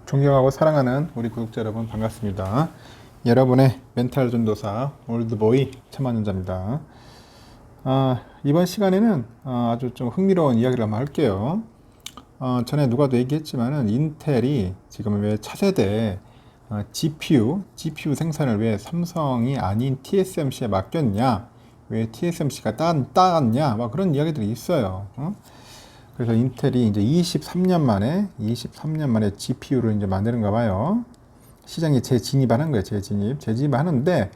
존경하고 사랑하는 우리 구독자 여러분 반갑습니다. 여러분의 멘탈 전도사 올드보이 천만년자입니다. 이번 시간에는 아주 좀 흥미로운 이야기를 한번 할게요. 전에 누가도 얘기했지만은 인텔이 지금 왜 차세대 GPU 생산을 왜 삼성이 아닌 TSMC에 맡겼냐, 왜 TSMC가 따갔냐, 막 그런 이야기들이 있어요. 그래서 인텔이 이제 23년 만에 GPU를 이제 만드는가 봐요. 시장에 재진입하는 거예요. 재진입하는데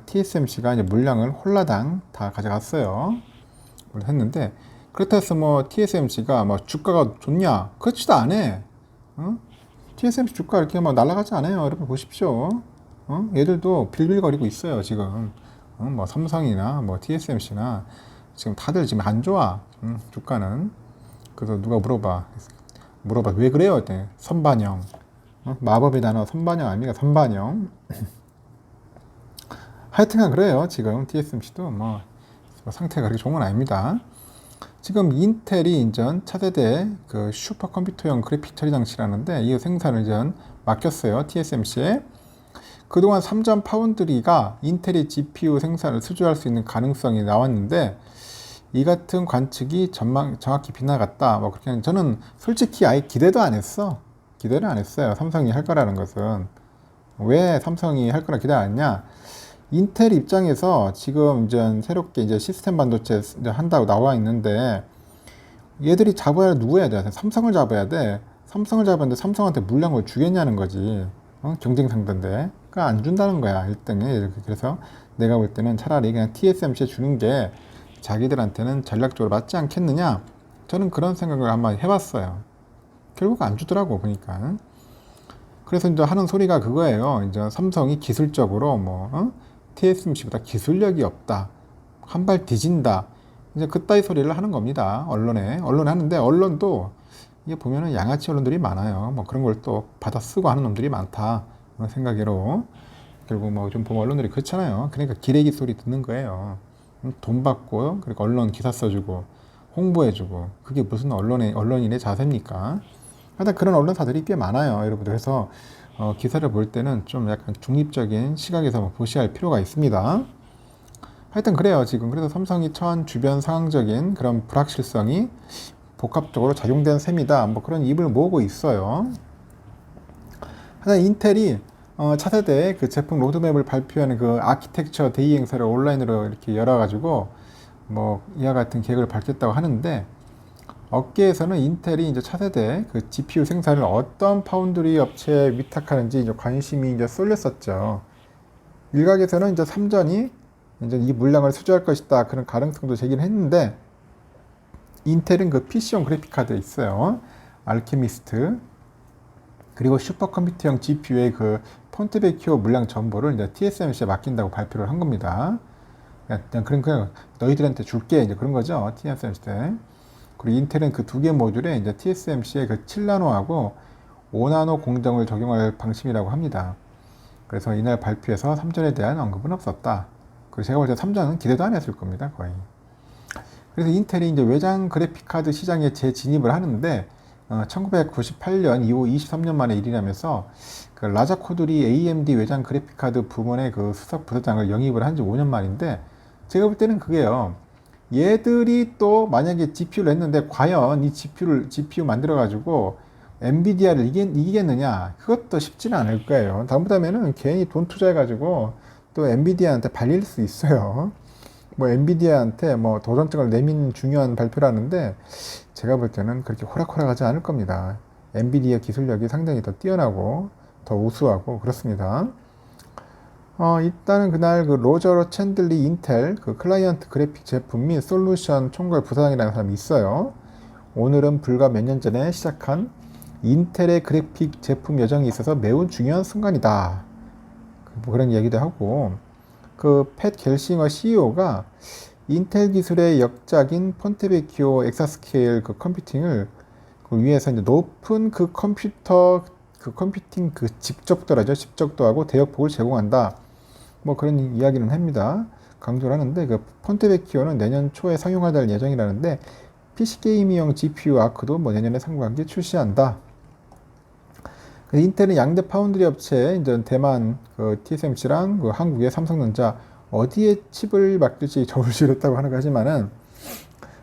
TSMC가 이제 물량을 홀라당 다 가져갔어요. 했는데 그렇다 해서 뭐 TSMC가 뭐 주가가 좋냐? 그렇지도 않아. TSMC 주가 이렇게 막 날아가지 않아요. 여러분 보십시오. 얘들도 빌빌거리고 있어요. 지금 뭐 삼성이나 뭐 TSMC나 지금 다들 지금 안 좋아. 주가는. 그래서 누가 물어봐 왜 그래요? 선반영. 마법의 단어 선반영 아닙니까? 선반영. 하여튼간 그래요. 지금 TSMC도 뭐 상태가 그렇게 좋은 건 아닙니다. 지금 인텔이 인전 차세대 그 슈퍼컴퓨터용 그래픽 처리 장치라는데 이 생산을 이전 맡겼어요. TSMC에. 그동안 삼전 파운드리가 인텔의 GPU 생산을 수주할 수 있는 가능성이 나왔는데 이 같은 관측이 정확히 빗나갔다. 뭐 그렇게 저는 솔직히 아예 기대도 안 했어. 기대를 안 했어요. 삼성이 할 거라는 것은. 왜 삼성이 할 거라 기대 안 했냐? 인텔 입장에서 지금 이제 새롭게 이제 시스템 반도체 이제 한다고 나와 있는데 얘들이 잡아야 누구야 돼? 삼성을 잡아야 돼. 삼성을 잡았는데 삼성한테 물량을 주겠냐는 거지. 경쟁 상대인데. 그러니까 안 준다는 거야. 1등에. 그래서 내가 볼 때는 차라리 그냥 TSMC에 주는 게 자기들한테는 전략적으로 맞지 않겠느냐? 저는 그런 생각을 한번 해봤어요. 결국 안 주더라고, 보니까. 그래서 이제 하는 소리가 그거예요. 이제 삼성이 기술적으로 TSMC보다 기술력이 없다. 한 발 뒤진다. 이제 그따위 소리를 하는 겁니다. 언론에 하는데, 언론도 이게 보면은 양아치 언론들이 많아요. 뭐 그런 걸 또 받아 쓰고 하는 놈들이 많다. 그런 생각으로. 결국 뭐 좀 보면 언론들이 그렇잖아요. 그러니까 기레기 소리 듣는 거예요. 돈 받고 그리고 언론 기사 써주고 홍보해주고 그게 무슨 언론인의 자세입니까? 하여튼 그런 언론사들이 꽤 많아요, 여러분들. 그래서 기사를 볼 때는 좀 약간 중립적인 시각에서 보셔야 할 필요가 있습니다. 하여튼 그래요. 지금 그래서 삼성이 처한 주변 상황적인 그런 불확실성이 복합적으로 작용된 셈이다. 뭐 그런 입을 모으고 있어요. 하여튼 인텔이 차세대 그 제품 로드맵을 발표하는 그 아키텍처 데이 행사를 온라인으로 이렇게 열어가지고 뭐 이와 같은 계획을 밝혔다고 하는데 업계에서는 인텔이 이제 차세대 그 GPU 생산을 어떤 파운드리 업체에 위탁하는지 이제 관심이 이제 쏠렸었죠. 일각에서는 이제 삼전이 이제 이 물량을 수주할 것이다 그런 가능성도 제기를 했는데 인텔은 그 PC용 그래픽 카드 있어요. 알케미스트. 그리고 슈퍼컴퓨터형 GPU의 그 폰트베키오 물량 전보를 이제 TSMC에 맡긴다고 발표를 한 겁니다. 그냥 너희들한테 줄게 이제 그런 거죠. TSMC에. 그리고 인텔은 그 두 개 모듈에 이제 TSMC의 그 7나노하고 5나노 공정을 적용할 방침이라고 합니다. 그래서 이날 발표에서 삼전에 대한 언급은 없었다. 그리고 제가 볼 때 삼전은 기대도 안 했을 겁니다, 거의. 그래서 인텔이 이제 외장 그래픽 카드 시장에 재진입을 하는데 1998년 이후 23년 만의 일이라면서 그 라자 코드리 AMD 외장 그래픽카드 부문의 그 수석 부서장을 영입을 한 지 5년 만인데 제가 볼 때는 그게요. 얘들이 또 만약에 GPU를 했는데 과연 이 GPU 만들어가지고 엔비디아를 이기겠느냐? 그것도 쉽지는 않을 거예요. 잘못하면은 괜히 돈 투자해가지고 또 엔비디아한테 발릴 수 있어요. 뭐 엔비디아한테 뭐 도전장을 내민 중요한 발표라는데 제가 볼 때는 그렇게 호락호락하지 않을 겁니다. 엔비디아 기술력이 상당히 더 뛰어나고 더 우수하고 그렇습니다. 일단은 그날 그 로저 챈들리 인텔 그 클라이언트 그래픽 제품 및 솔루션 총괄 부사장이라는 사람이 있어요. 오늘은 불과 몇 년 전에 시작한 인텔의 그래픽 제품 여정이 있어서 매우 중요한 순간이다. 뭐 그런 얘기도 하고 그 팻 겔싱어 CEO가 인텔 기술의 역작인 폰테베키오 엑사스케일 그 컴퓨팅을 그 위해서 이제 높은 그 컴퓨팅 그 집적도하고 대역폭을 제공한다. 뭐 그런 이야기는 합니다. 강조를 하는데 그 폰테베키오는 내년 초에 상용화될 예정이라는데 PC 게이밍용 GPU 아크도 뭐 내년에 상반기에 출시한다. 인텔은 양대 파운드리 업체, 이제 대만 그 TSMC랑 그 한국의 삼성전자 어디에 칩을 맡길지 저울질했다고 하는 거지만은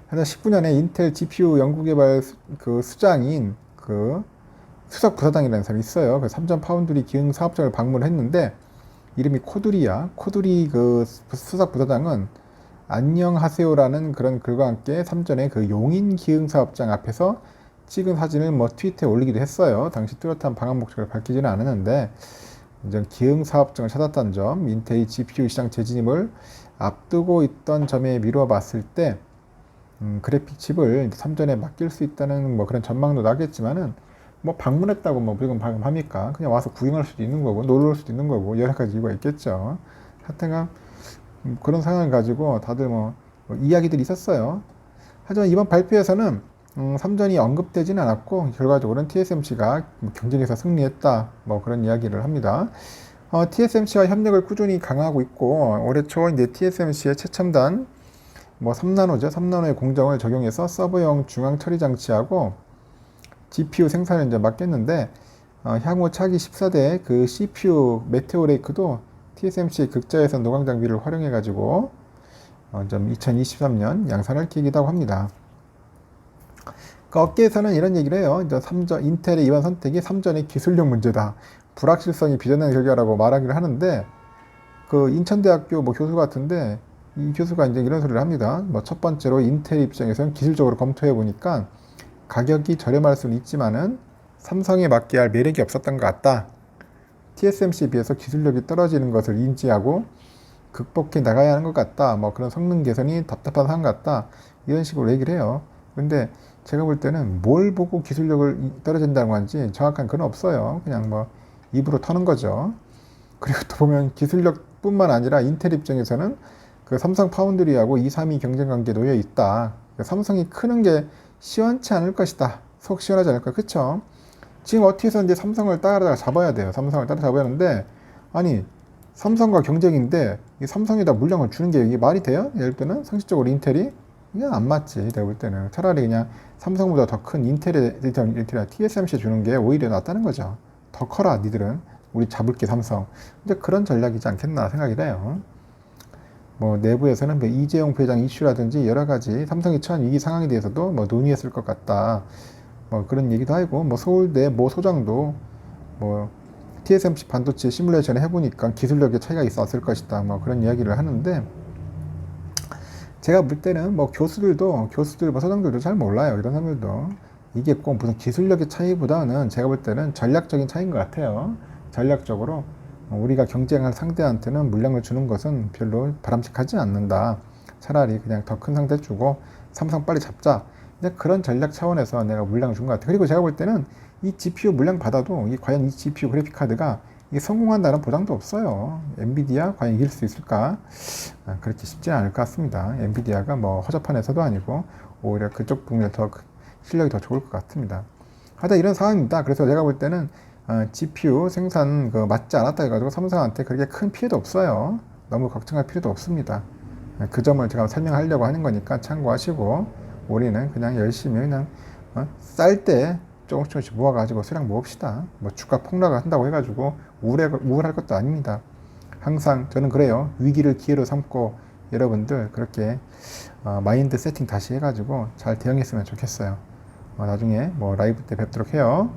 한 19년에 인텔 GPU 연구개발 그 수장인 그 수석 부사장이라는 사람이 있어요. 그 삼전 파운드리 기흥 사업장을 방문했는데 이름이 코두리야. 코두리 그 수석 부사장은 안녕하세요라는 그런 글과 함께 삼전의 그 용인 기흥 사업장 앞에서 찍은 사진을 뭐 트위터에 올리기도 했어요. 당시 뚜렷한 방한 목적을 밝히지는 않았는데 이제 기흥 사업장을 찾았다는 점, 인텔의 GPU 시장 재진입을 앞두고 있던 점에 미루어 봤을 때 그래픽 칩을 삼전에 맡길 수 있다는 뭐 그런 전망도 나겠지만은 뭐 방문했다고 뭐 무조건 방문합니까? 그냥 와서 구경할 수도 있는 거고 놀러 올 수도 있는 거고 여러 가지 이유가 있겠죠. 하여튼간 그런 상황을 가지고 다들 뭐 이야기들이 있었어요. 하지만 이번 발표에서는 삼전이 언급되지는 않았고 결과적으로는 TSMC가 경쟁에서 승리했다 뭐 그런 이야기를 합니다. TSMC와 협력을 꾸준히 강화하고 있고 올해 초 이제 TSMC의 최첨단 뭐 3나노죠. 3나노의 공정을 적용해서 서버용 중앙 처리 장치하고 GPU 생산을 이제 맡겼는데 향후 차기 14대 그 CPU 메테오 레이크도 TSMC 극자에서 노광 장비를 활용해 가지고 2023년 양산을 기기도 합니다. 그 업계에서는 이런 얘기를 해요. 이제 인텔의 이번 선택이 삼전의 기술력 문제다. 불확실성이 빚어낸 결과라고 말하기를 하는데 그 인천대학교 뭐 교수 같은데 이 교수가 이제 이런 소리를 합니다. 뭐 첫 번째로 인텔 입장에서는 기술적으로 검토해 보니까 가격이 저렴할 수는 있지만은 삼성에 맡겨야 할 매력이 없었던 것 같다. TSMC에 비해서 기술력이 떨어지는 것을 인지하고 극복해 나가야 하는 것 같다. 뭐 그런 성능 개선이 답답한 상황 같다. 이런 식으로 얘기를 해요. 근데 제가 볼 때는 뭘 보고 기술력을 떨어진다는 건지 정확한 건 없어요. 그냥 뭐 입으로 터는 거죠. 그리고 또 보면 기술력뿐만 아니라 인텔 입장에서는 그 삼성 파운드리하고 2, 3위 경쟁 관계에 놓여 있다. 삼성이 크는 게 시원치 않을 것이다. 속 시원하지 않을 것, 그쵸? 지금 어떻게 해서 이제 삼성을 따라잡아야 돼요. 삼성을 따라잡아야 하는데, 아니, 삼성과 경쟁인데, 이 삼성에다 물량을 주는 게 이게 말이 돼요? 예를 들면, 상식적으로 인텔이? 그냥 안 맞지. 내가 볼 때는. 차라리 그냥 삼성보다 더 큰 인텔에 TSMC에 주는 게 오히려 낫다는 거죠. 더 커라, 니들은. 우리 잡을게, 삼성. 근데 그런 전략이지 않겠나 생각이 돼요. 뭐 내부에서는 뭐 이재용 부회장 이슈라든지 여러 가지 삼성이 처한 위기 상황에 대해서도 뭐 논의했을 것 같다. 뭐 그런 얘기도 하고 뭐 서울대 모 소장도 뭐 TSMC 반도체 시뮬레이션을 해보니까 기술력의 차이가 있었을 것이다. 뭐 그런 이야기를 하는데 제가 볼 때는 뭐 교수들 뭐 소장들도 잘 몰라요. 이런 사람들도 이게 꼭 무슨 기술력의 차이보다는 제가 볼 때는 전략적인 차이인 것 같아요. 전략적으로 우리가 경쟁할 상대한테는 물량을 주는 것은 별로 바람직하지 않는다. 차라리 그냥 더 큰 상대 주고 삼성 빨리 잡자. 근데 그런 전략 차원에서 내가 물량을 준 것 같아요. 그리고 제가 볼 때는 이 GPU 물량 받아도 과연 이 GPU 그래픽 카드가 이게 성공한다는 보장도 없어요. 엔비디아 과연 이길 수 있을까? 그렇게 쉽지는 않을 것 같습니다. 엔비디아가 뭐 허접한 회사도 아니고 오히려 그쪽 부분에 더 실력이 더 좋을 것 같습니다. 하여튼 이런 상황입니다. 그래서 제가 볼 때는 GPU 생산 맞지 않았다 해가지고 삼성한테 그렇게 큰 피해도 없어요. 너무 걱정할 필요도 없습니다. 그 점을 제가 설명하려고 하는 거니까 참고하시고 우리는 그냥 열심히 그냥 쌀 때 조금씩 모아가지고 수량 모읍시다. 뭐 주가 폭락을 한다고 해가지고 우울할 것도 아닙니다. 항상 저는 그래요. 위기를 기회로 삼고 여러분들 그렇게 마인드 세팅 다시 해가지고 잘 대응했으면 좋겠어요. 나중에 뭐 라이브 때 뵙도록 해요.